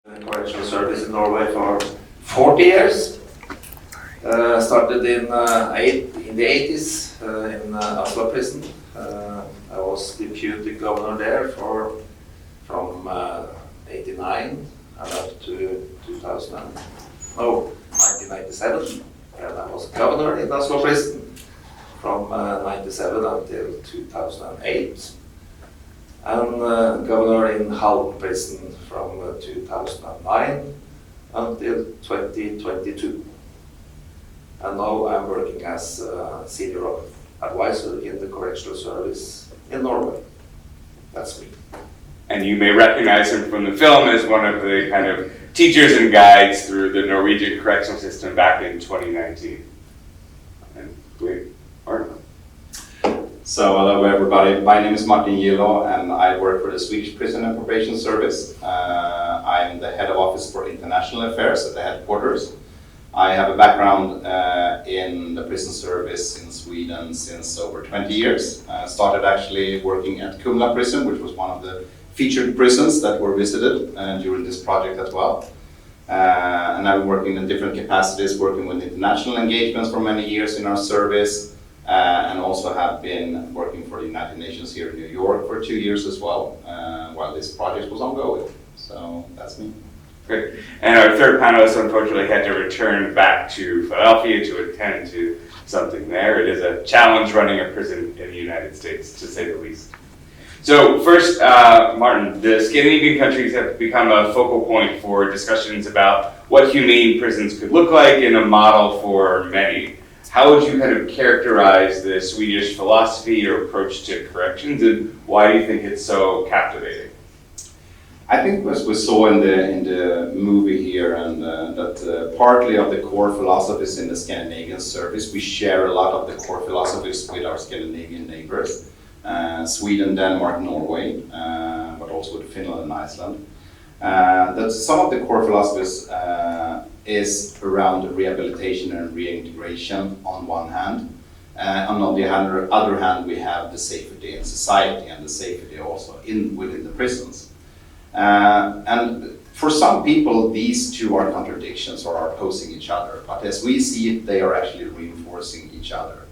Correctional service in Norway for 40 years. Started in the 80s in Oslo prison. I was deputy governor there from 89 and up to 1997. And I was governor in Oslo prison from 97 until 2008. And governor in Halden prison from 2009 until 2022. And now I'm working as senior advisor in the correctional service in Norway. That's me. And you may recognize him from the film as one of the kind of teachers and guides through the Norwegian correctional system back in 2019. And great, Martin. So hello everybody, my name is Martin Gilo and I work for the Swedish Prison and Probation Service. I'm the head of office for international affairs at the headquarters. I have a background in the prison service in Sweden since over 20 years. Started actually working at Kumla prison, which was one of the featured prisons that were visited during this project as well. And I've been working in different capacities, working with international engagements for many years in our service. And also have been working for the United Nations here in New York for 2 years as well, while this project was ongoing. So that's me. Great. And our third panelist unfortunately had to return back to Philadelphia to attend to something there. It is a challenge running a prison in the United States, to say the least. So first, Martin, the Scandinavian countries have become a focal point for discussions about what humane prisons could look like and a model for many. How would you kind of characterize the Swedish philosophy or approach to corrections, and why do you think it's so captivating? I think as we saw in the movie here, and that partly of the core philosophies in the Scandinavian service, we share a lot of the core philosophies with our Scandinavian neighbors, Sweden, Denmark, Norway, but also with Finland and Iceland. That some of the core philosophies is around rehabilitation and reintegration on one hand. And on the other hand, we have the safety in society and the safety also within the prisons. And for some people, these two are contradictions or are opposing each other. But as we see it, they are actually reinforcing each other.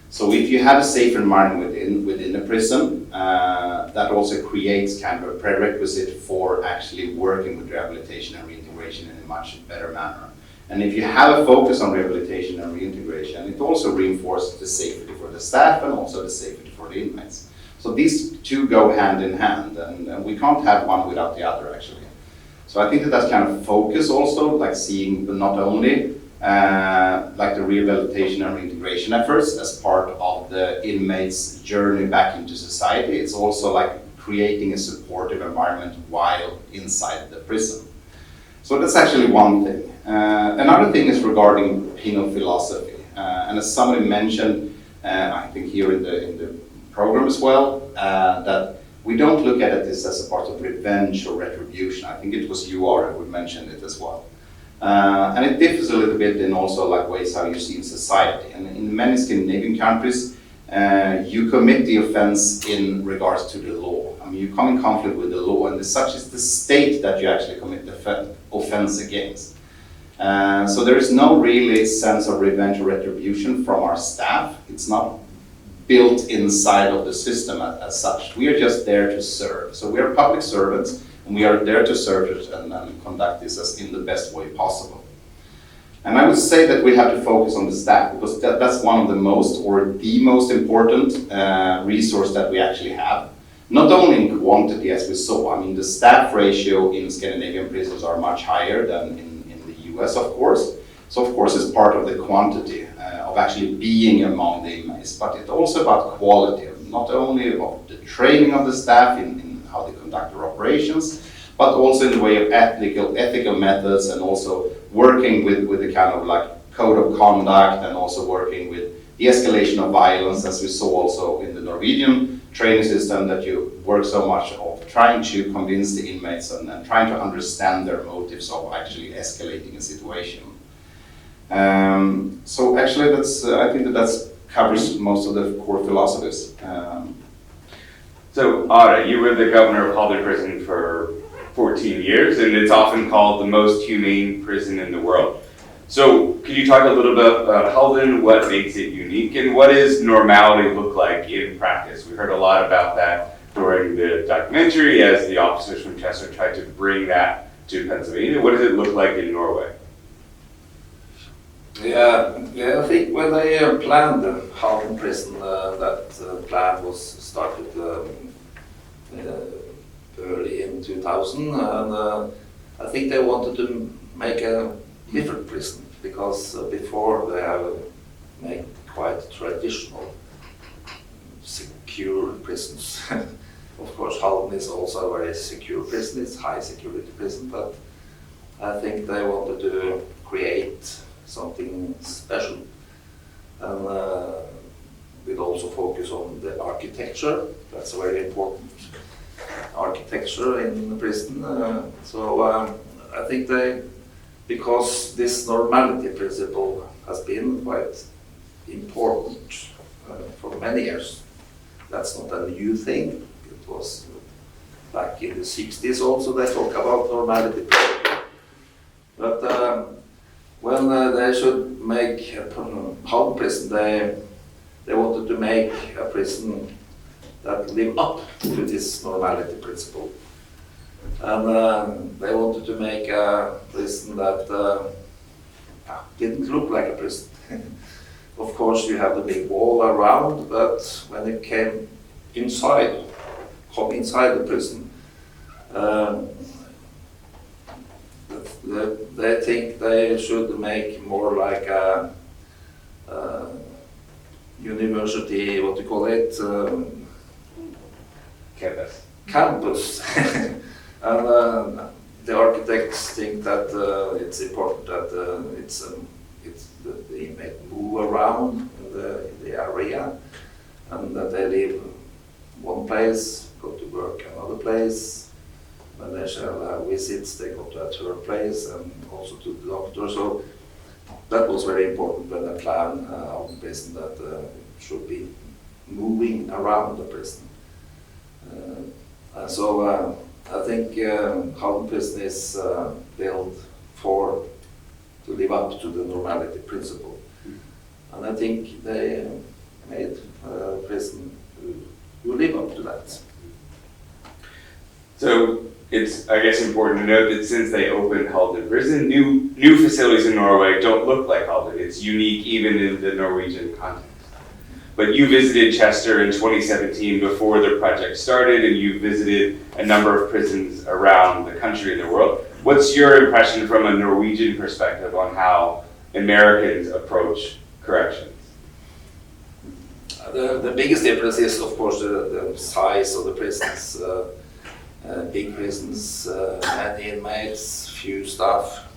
So if you have a safe environment within a prison, that also creates kind of a prerequisite for actually working with rehabilitation and reintegration in a much better manner. And if you have a focus on rehabilitation and reintegration, it also reinforces the safety for the staff and also the safety for the inmates. So these two go hand in hand, and we can't have one without the other actually. So I think that kind of focus also, like seeing not only like the rehabilitation and reintegration efforts as part of the inmates' journey back into society, it's also like creating a supportive environment while inside the prison. So that's actually one thing. Another thing is regarding penal philosophy, and as somebody mentioned, I think here in the program as well, that we don't look at this as a part of revenge or retribution. I think it was you, Ara, who mentioned it as well. And it differs a little bit in also like ways how you see in society. And in many Scandinavian countries, you commit the offense in regards to the law. I mean, you come in conflict with the law, and as such is the state that you actually commit the offense against. So there is no really sense of revenge or retribution from our staff. It's not built inside of the system as such. We are just there to serve. So we are public servants, and we are there to serve and conduct this as in the best way possible. And I would say that we have to focus on the staff, because that's one of the most, or the most important resource that we actually have. Not only in quantity as we saw, I mean the staff ratio in Scandinavian prisons are much higher than in the US of course. So of course it's part of the quantity of actually being among the inmates, but it's also about quality, not only of the training of the staff in how they conduct their operations, but also in the way of ethical methods, and also working with the kind of like code of conduct, and also working with the escalation of violence, as we saw also in the Norwegian training system, that you work so much of trying to convince the inmates and trying to understand their motives of actually escalating a situation. So actually I think that covers most of the core philosophies. So, Ara, you were the governor of Halden Prison for 14 years, and it's often called the most humane prison in the world. So could you talk a little bit about Halden, what makes it unique, and what does normality look like in practice? We heard a lot about that during the documentary as the officers from Chester tried to bring that to Pennsylvania. What does it look like in Norway? Yeah, I think when they planned the Halden prison, that plan was started early in 2000, and I think they wanted to make a different prison, because before they have made quite traditional secure prisons. Of course, Halden is also a very secure prison, it's high security prison, but I think they wanted to create something special, and we'll also focus on the architecture. That's very important, architecture in the prison. I think because this normality principle has been quite important for many years. That's not a new thing. It was back in the 60s also they talk about normality principle. But when they should make a Halden prison, they wanted to make a prison that lived up to this normality principle. And they wanted to make a prison that didn't look like a prison. Of course, you have the big wall around, but when it came inside the prison, they think they should make more like a university, what do you call it? Campus. And the architects think that it's important that the inmate move around in the area, and that they leave one place, go to work another place. When they shall have visits, they go to a third place, and also to the doctor. So that was very important when they plan of the prison, that should be moving around the prison. I think Halden prison is built to live up to the normality principle. And I think they made a prison who live up to that. So it's, I guess, important to note that since they opened Halden prison, new facilities in Norway don't look like Halden. It's unique even in the Norwegian context. But you visited Chester in 2017 before the project started, and you visited a number of prisons around the country and the world. What's your impression from a Norwegian perspective on how Americans approach corrections? The biggest difference is, of course, the size of the prisons. Big prisons, many inmates, few staff,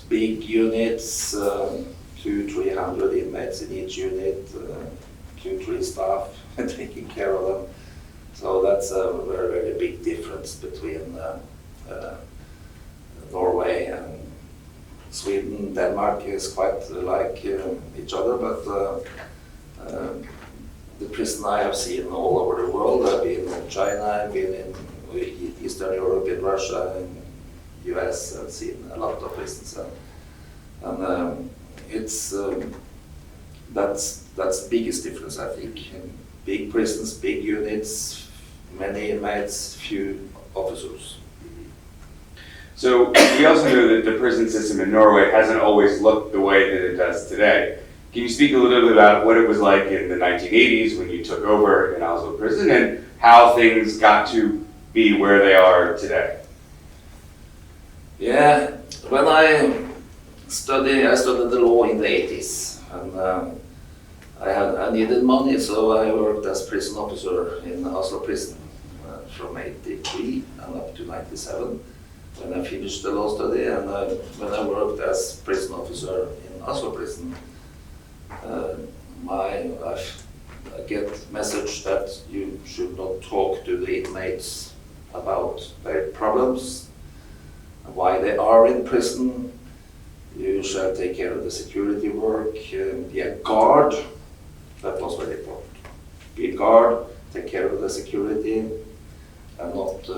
big units, 200-300 inmates in each unit, 2-3 staff taking care of them. So that's a very, very big difference between Norway and Sweden. Denmark is quite like each other, but the prison I have seen all over the world, I've been in China, I've been in Eastern Europe, in Russia, in US, I've seen a lot of prisons. And it's that's the biggest difference, I think. Big prisons, big units, many inmates, few officers. So we also know that the prison system in Norway hasn't always looked the way that it does today. Can you speak a little bit about what it was like in the 1980s when you took over in Oslo prison, and how things got to be where they are today? Yeah, when I studied the law in the 80s, and I needed money, so I worked as prison officer in Oslo prison from 83 and up to 97. When I finished the law study, and when I worked as prison officer in Oslo prison, I get message that you should not talk to the inmates about their problems, why they are in prison. You shall take care of the security work, be a guard. That was very important. Be a guard, take care of the security, and not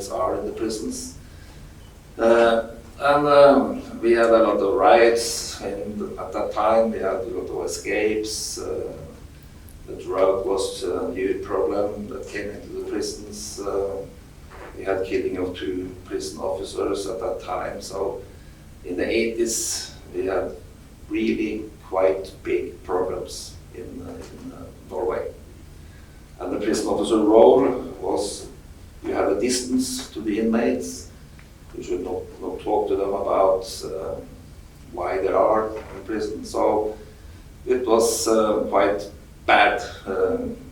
inmates are in the prisons. We had a lot of riots at that time. We had a lot of escapes. The drug was a new problem that came into the prisons. We had killing of 2 prison officers at that time. So in the 80s, we had really quite big problems in Norway. And the prison officer role was you have a distance to the inmates. You should not talk to them about why they are in prison. So it was quite bad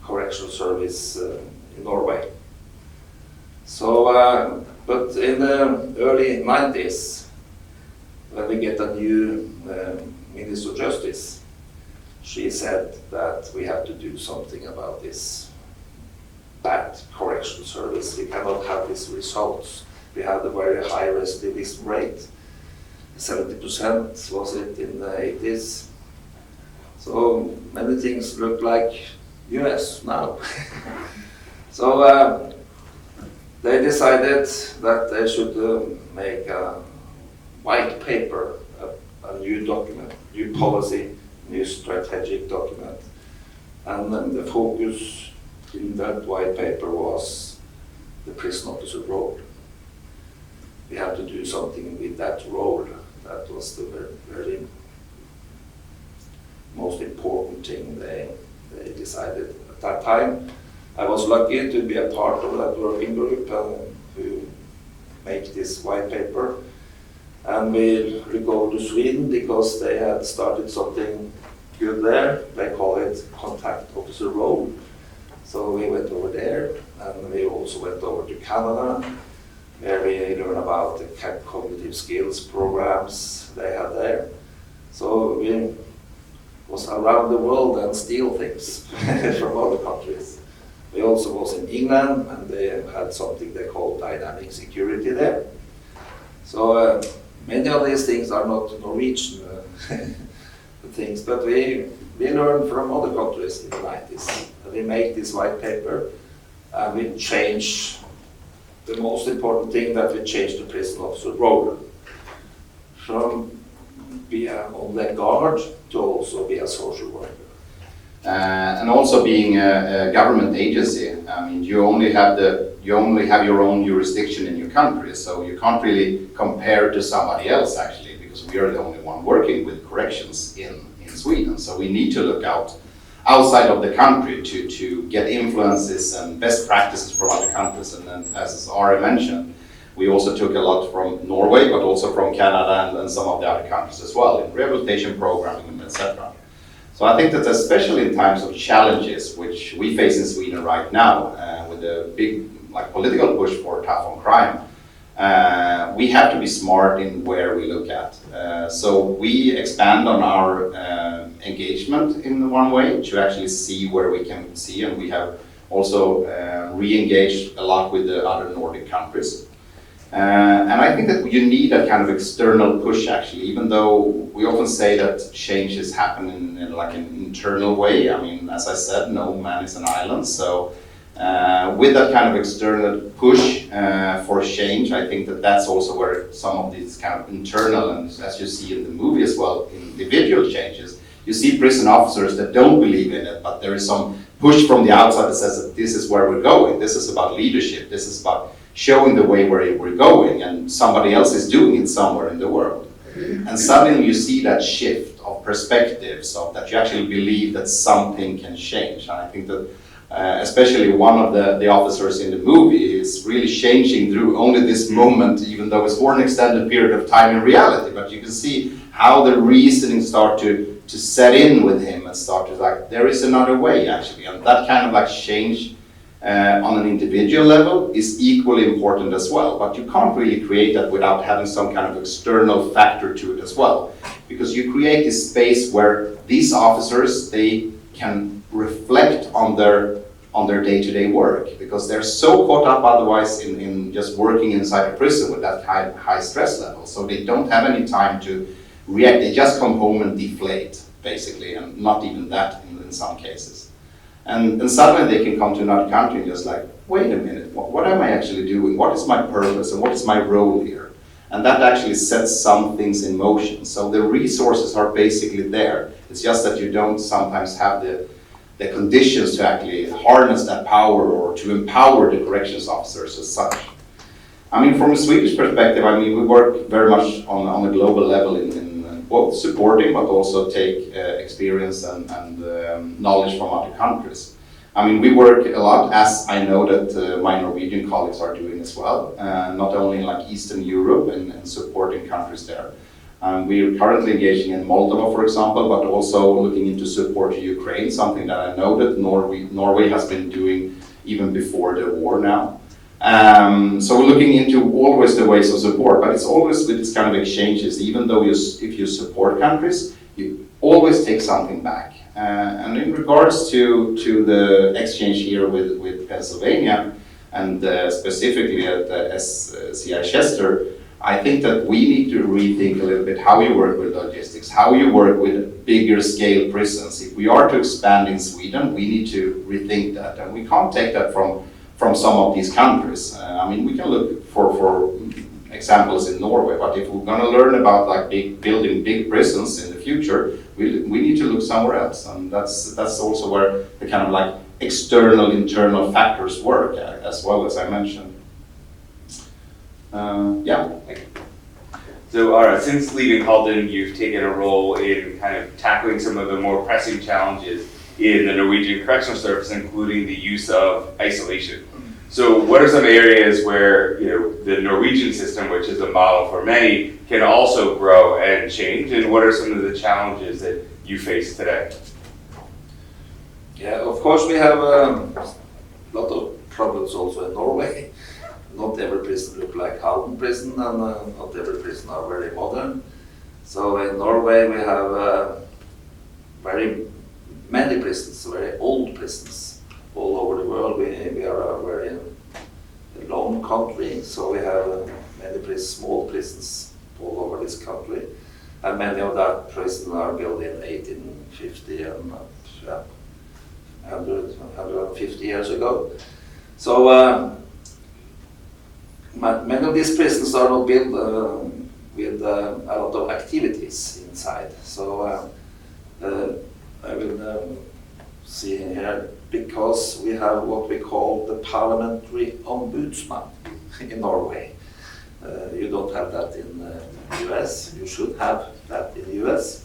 correctional service in Norway. So, but in the early 90s, when we get a new Minister of Justice, she said that we have to do something about this bad correctional service. We cannot have these results. We had a very high recidivism rate, 70% was it in the 80s. So many things look like US now. So they decided that they should make a white paper, a new document, new policy, new strategic document. And then the focus in that white paper was the prison officer role. We have to do something with that role. That was the very most important thing they decided at that time. I was lucky to be a part of that working group who make this white paper. And we go to Sweden because they had started something good there. They call it contact officer role. So we went over there, and we also went over to Canada, where we learn about the cognitive skills programs they had there. So we was around the world and steal things from other countries. We also was in England, and they had something they call dynamic security there. So many of these things are not Norwegian things, but we learned from other countries in the 90s. We make this white paper, and we change the most important thing, that we change the prison officer role from be on the guard to also be a social worker. And also being a government agency, I mean, you only have your own jurisdiction in your country, so you can't really compare to somebody else actually, because we are the only one working with corrections in Sweden. So we need to look outside of the country to get influences and best practices from other countries. And then, as Ari mentioned, we also took a lot from Norway, but also from Canada and some of the other countries as well, in rehabilitation programming, etc. So I think that especially in times of challenges, which we face in Sweden right now, with a big political push for tough on crime, we have to be smart in where we look at. So we expand on our engagement in one way to actually see where we can see, and we have also re-engaged a lot with the other Nordic countries. And I think that you need a kind of external push actually, even though we often say that changes happen in like an internal way. I mean, as I said, no man is an island. So with that kind of external push for change, I think that that's also where some of these kind of internal, and as you see in the movie as well, individual changes. You see prison officers that don't believe in it, but there is some push from the outside that says that this is where we're going. This is about leadership. This is about showing the way where we're going, and somebody else is doing it somewhere in the world. And suddenly you see that shift of perspectives, of that you actually believe that something can change. And I think that especially one of the officers in the movie is really changing through only this moment, even though it's for an extended period of time in reality. But you can see how the reasoning start to set in with him and start to there is another way actually. And that kind of change on an individual level is equally important as well, but you can't really create that without having some kind of external factor to it as well, because you create this space where these officers, they can reflect on their day-to-day work, because they're so caught up otherwise in just working inside a prison with that high stress level, so they don't have any time to react. They just come home and deflate basically, and not even that in some cases. And suddenly they can come to another country and just like, wait a minute, what am I actually doing? What is my purpose and what is my role here? And that actually sets some things in motion. So the resources are basically there. It's just that you don't sometimes have the conditions to actually harness that power or to empower the corrections officers as such. I mean, from a Swedish perspective, I mean, we work very much on a global level in both supporting, but also take experience and knowledge from other countries. I mean, we work a lot, as I know that my Norwegian colleagues are doing as well, not only in like Eastern Europe and supporting countries there. We are currently engaging in Moldova, for example, but also looking into support to Ukraine, something that I know that Norway has been doing even before the war now. So we're looking into always the ways of support, but it's always with this kind of exchanges, even though if you support countries, you always take something back. And in regards to the exchange here with Pennsylvania, and specifically at SCI Chester, I think that we need to rethink a little bit how you work with logistics, how you work with bigger scale prisons. If we are to expand in Sweden, we need to rethink that, and we can't take that from some of these countries. I mean, we can look for examples in Norway, but if we're going to learn about like building big prisons in the future, we need to look somewhere else, and that's also where the kind of like external, internal factors work, as well as I mentioned. Yeah. So, Ara, since leaving Halden, you've taken a role in kind of tackling some of the more pressing challenges in the Norwegian Correctional Service, including the use of isolation. So what are some areas where, you know, the Norwegian system, which is a model for many, can also grow and change, and what are some of the challenges that you face today? Yeah, of course we have a lot of problems also in Norway. Not every prison looks like Halden prison, and not every prison are very modern. So in Norway we have very many prisons, very old prisons all over the world. We are a very long country, so we have many small prisons all over this country, and many of that prisons are built in 1850 and 150 years ago. So many of these prisons are not built with a lot of activities inside. So I will see here, because we have what we call the parliamentary ombudsman in Norway. You don't have that in the US. You should have that in the US.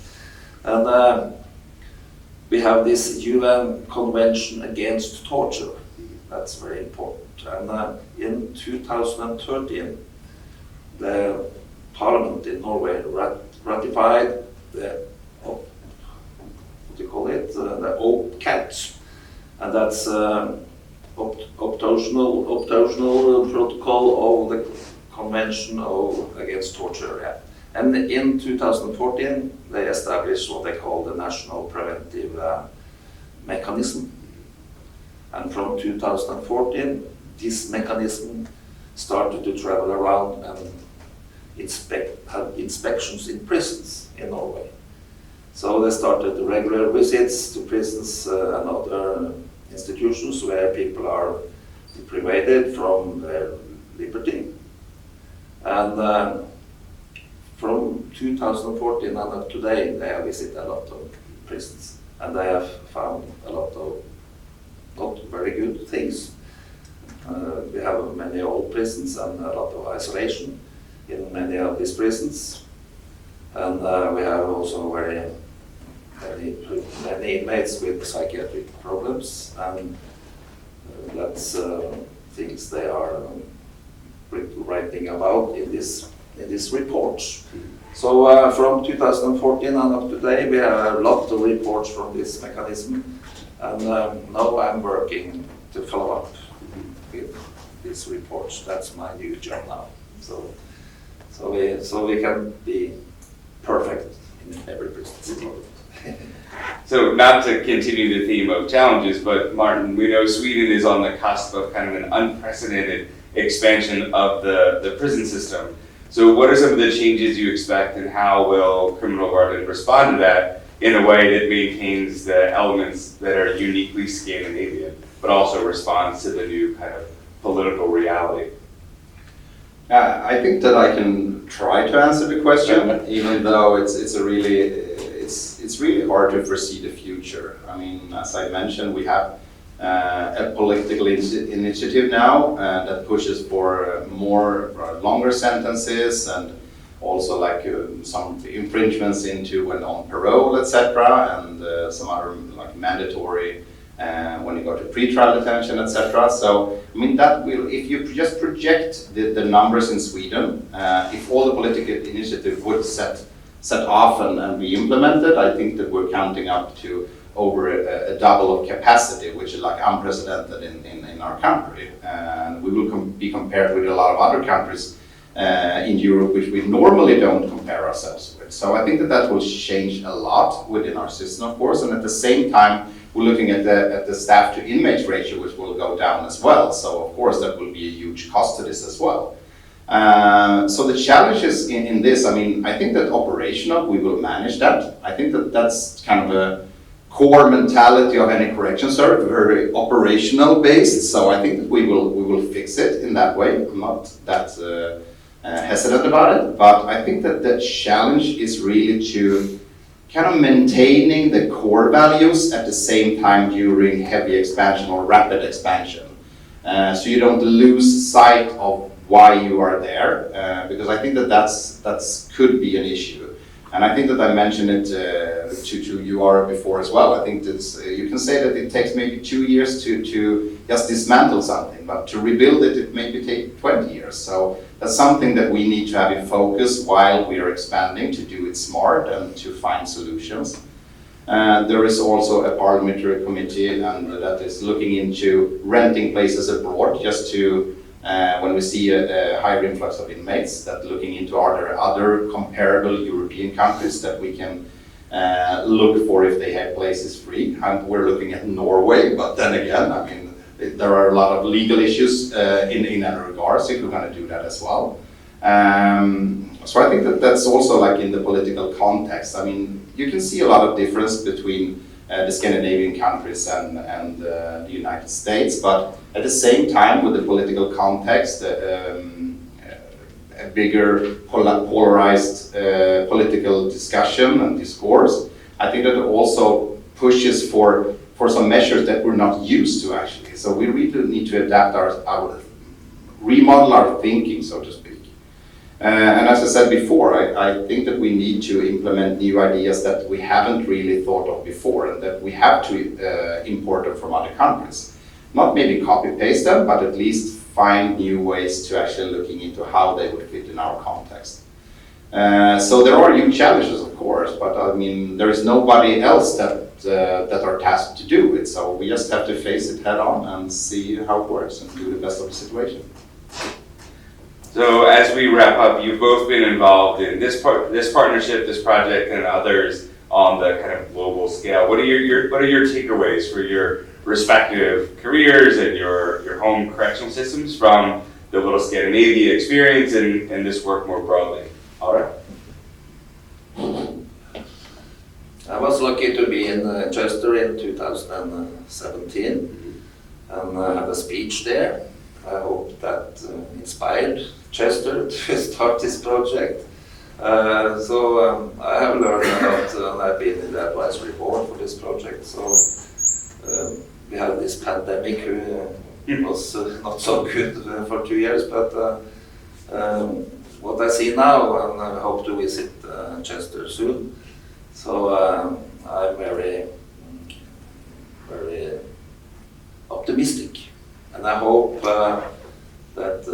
And we have this UN Convention Against Torture. That's very important. And in 2013, the parliament in Norway ratified the the OPCAT, and that's optional protocol of the Convention Against Torture. Yeah. And in 2014, they established what they call the National Preventive Mechanism. And from 2014, this mechanism started to travel around and have inspections in prisons in Norway. So they started regular visits to prisons and other institutions where people are deprived from their liberty. And from 2014 and up to today, they have visited a lot of prisons, and they have found a lot of not very good things. We have many old prisons and a lot of isolation in many of these prisons. And we have also many inmates with psychiatric problems, and that's things they are writing about in this report. So from 2014 and up to today, we have a lot of reports from this mechanism, and now I'm working to follow up with these reports. That's my new job now. So we can be perfect in every prison. So not to continue the theme of challenges, but Martin, we know Sweden is on the cusp of kind of an unprecedented expansion of the prison system. So what are some of the changes you expect, and how will Kriminalvården respond to that? in a way that maintains the elements that are uniquely Scandinavian, but also responds to the new kind of political reality? I think that I can try to answer the question, even though it's really hard to foresee the future. I mean, as I mentioned, we have a political initiative now that pushes for longer sentences, and also like some infringements into when on parole, etc., and some other like mandatory when you go to pre-trial detention, etc. So, I mean, that will, if you just project the numbers in Sweden, if all the political initiative would set off and be implemented, I think that we're counting up to over a double of capacity, which is like unprecedented in our country. And we will be compared with a lot of other countries in Europe, which we normally don't compare ourselves with. So I think that will change a lot within our system, of course, and at the same time, we're looking at the staff to inmates ratio, which will go down as well. So of course, that will be a huge cost to this as well. So the challenges in this, I mean, I think that operational, we will manage that. I think that that's kind of a core mentality of any correction service, very operational based. So I think that we will fix it in that way. I'm not that hesitant about it, but I think that the challenge is really to kind of maintaining the core values at the same time during heavy expansion or rapid expansion. So you don't lose sight of why you are there, because I think that that's could be an issue. And I think that I mentioned it to you before as well. I think that you can say that it takes maybe 2 years to just dismantle something, but to rebuild it, it maybe take 20 years. So that's something that we need to have in focus while we are expanding, to do it smart and to find solutions. There is also a parliamentary committee and that is looking into renting places abroad, just to when we see a higher influx of inmates, that looking into are there other comparable European countries that we can look for if they have places free. And we're looking at Norway, but then again, I mean, there are a lot of legal issues in that regards if we're going to do that as well. So I think that that's also like in the political context. I mean, you can see a lot of difference between the Scandinavian countries and the United States, but at the same time, with the political context, a bigger polarized political discussion and discourse, I think that it also pushes for some measures that we're not used to actually. So we really need to adapt remodel our thinking, so to speak. And as I said before, I think that we need to implement new ideas that we haven't really thought of before, and that we have to import them from other countries. Not maybe copy-paste them, but at least find new ways to actually looking into how they would fit in our context. So there are huge challenges, of course, but I mean, there is nobody else that are tasked to do it. So we just have to face it head on and see how it works and do the best of the situation. So as we wrap up, you've both been involved in this partnership, this project, and others on the kind of global scale. What are your takeaways for your respective careers and your home correctional systems from the Little Scandinavia experience and this work more broadly? Ara? I was lucky to be in Chester in 2017 and had a speech there. I hope that inspired Chester to start this project. So I have learned a lot, and I've been in the advisory board for this project. So we had this pandemic, was not so good for 2 years, but what I see now, and I hope to visit Chester soon. So I'm very, very optimistic. And I hope that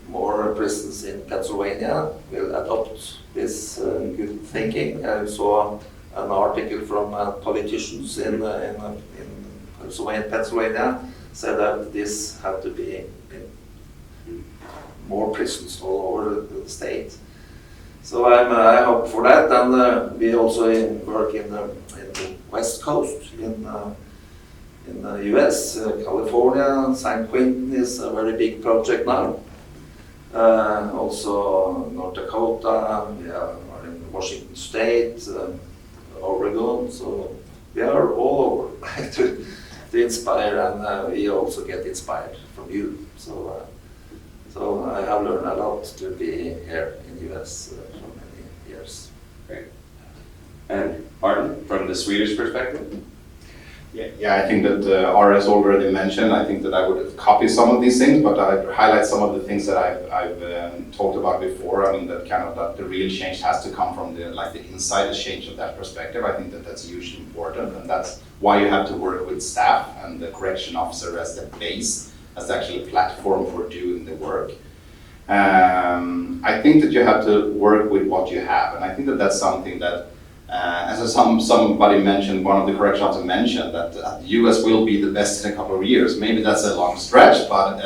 more prisons in Pennsylvania will adopt this good thinking. I saw an article from politicians in Pennsylvania said that this had to be in more prisons all over the state. So I hope for that, and we also work in the West Coast in the US, California. San Quentin is a very big project now. Also North Dakota, we are in Washington State, Oregon. So we are all over to inspire, and we also get inspired from you. So I have learned a lot to be here in US for many years. Great. And Martin, from the Swedish perspective? Yeah, I think that RS already mentioned. I think that I would copy some of these things, but I'd highlight some of the things that I've talked about before. I mean, that the real change has to come from the inside, the change of that perspective. I think that that's hugely important, and that's why you have to work with staff and the correction officer as the base, as the actual platform for doing the work. I think that you have to work with what you have, and I think that that's something that. As somebody mentioned, one of the correction officers mentioned that the US will be the best in a couple of years. Maybe that's a long stretch, but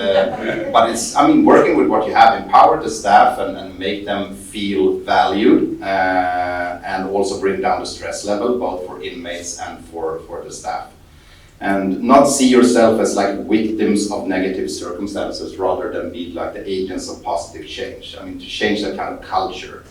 it's, I mean, working with what you have, empower the staff and make them feel valued, and also bring down the stress level, both for inmates and for the staff. And not see yourself as like victims of negative circumstances rather than be like the agents of positive change. I mean, to change that kind of culture.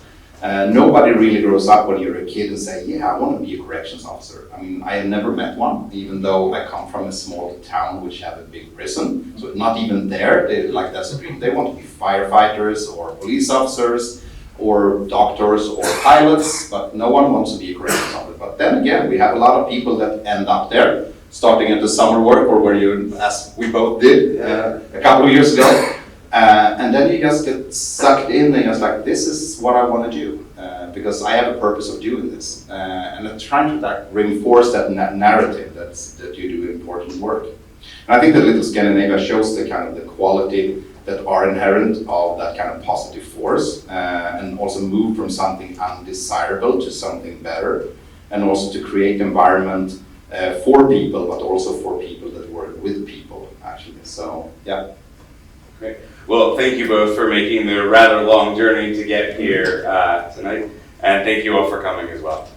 Nobody really grows up when you're a kid and say, yeah, I want to be a corrections officer. I mean, I have never met one, even though I come from a small town which have a big prison. So not even there, that's a dream. They want to be firefighters or police officers or doctors or pilots, but no one wants to be a corrections officer. But then again, we have a lot of people that end up there, starting at the summer work or where you, as we both did a couple of years ago. And then you just get sucked in and just like, this is what I want to do because I have a purpose of doing this. And I'm trying to reinforce that narrative that you do important work. And I think that Little Scandinavia shows the kind of the quality that are inherent of that kind of positive force and also move from something undesirable to something better, and also to create environment for people, but also for people that work with people, actually. So, yeah. Great. Well, thank you both for making the rather long journey to get here tonight, and thank you all for coming as well.